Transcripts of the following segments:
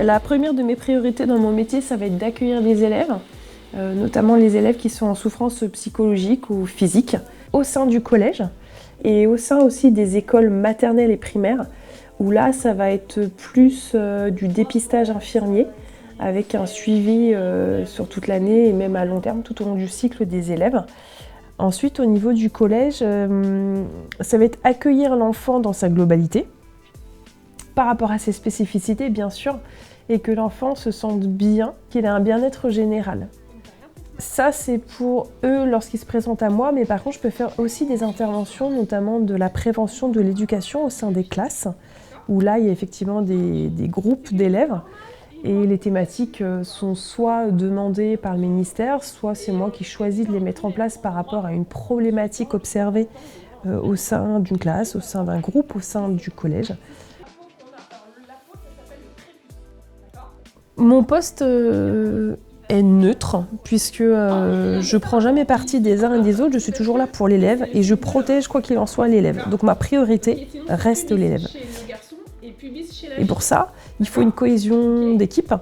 La première de mes priorités dans mon métier, ça va être d'accueillir les élèves, notamment les élèves qui sont en souffrance psychologique ou physique, au sein du collège et au sein aussi des écoles maternelles et primaires, où là, ça va être plus du dépistage infirmier, avec un suivi sur toute l'année et même à long terme, tout au long du cycle des élèves. Ensuite, au niveau du collège, ça va être accueillir l'enfant dans sa globalité, par rapport à ses spécificités, bien sûr, et que l'enfant se sente bien, qu'il ait un bien-être général. Ça, c'est pour eux lorsqu'ils se présentent à moi, mais par contre, je peux faire aussi des interventions, notamment de la prévention de l'éducation au sein des classes, où là, il y a effectivement des groupes d'élèves, et les thématiques sont soit demandées par le ministère, soit c'est moi qui choisis de les mettre en place par rapport à une problématique observée au sein d'une classe, au sein d'un groupe, au sein du collège. Mon poste est neutre, puisque je ne prends jamais parti des uns et des autres, je suis toujours là pour l'élève et je protège quoi qu'il en soit l'élève. Donc ma priorité reste l'élève. Et pour ça, il faut une cohésion d'équipe.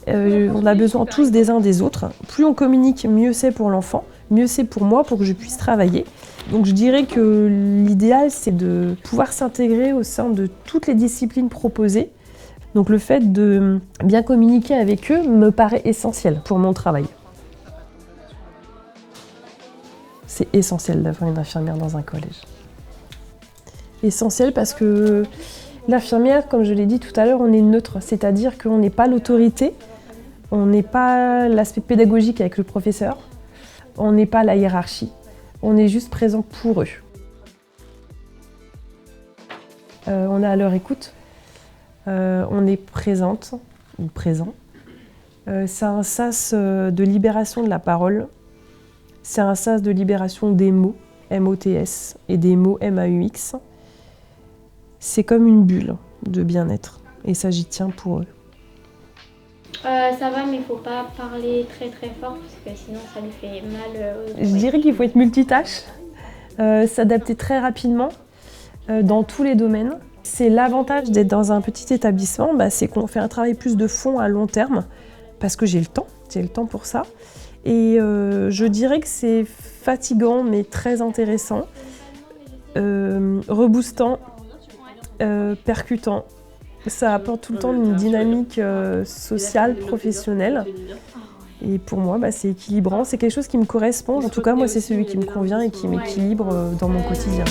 On a besoin tous des uns des autres. Plus on communique, mieux c'est pour l'enfant, mieux c'est pour moi, pour que je puisse travailler. Donc je dirais que l'idéal, c'est de pouvoir s'intégrer au sein de toutes les disciplines proposées. Donc le fait de bien communiquer avec eux me paraît essentiel pour mon travail. C'est essentiel d'avoir une infirmière dans un collège. Essentiel parce que l'infirmière, comme je l'ai dit tout à l'heure, on est neutre, c'est-à-dire qu'on n'est pas l'autorité, on n'est pas l'aspect pédagogique avec le professeur, on n'est pas la hiérarchie, on est juste présent pour eux. On est à leur écoute. On est présente ou présent. C'est un sas de libération de la parole. C'est un sas de libération des mots, M-O-T-S, et des mots M-A-U-X. C'est comme une bulle de bien-être. Et ça, j'y tiens pour eux. Ça va, mais il ne faut pas parler très très fort, parce que sinon ça lui fait mal aux oreilles. Je dirais qu'il faut être multitâche, s'adapter très rapidement dans tous les domaines. C'est l'avantage d'être dans un petit établissement, c'est qu'on fait un travail plus de fond à long terme, parce que j'ai le temps pour ça. Et je dirais que c'est fatigant, mais très intéressant, reboostant, percutant. Ça apporte tout le temps une dynamique sociale, professionnelle. Et pour moi, c'est équilibrant, c'est quelque chose qui me correspond. En tout cas, moi, c'est celui qui me convient et qui m'équilibre dans mon quotidien.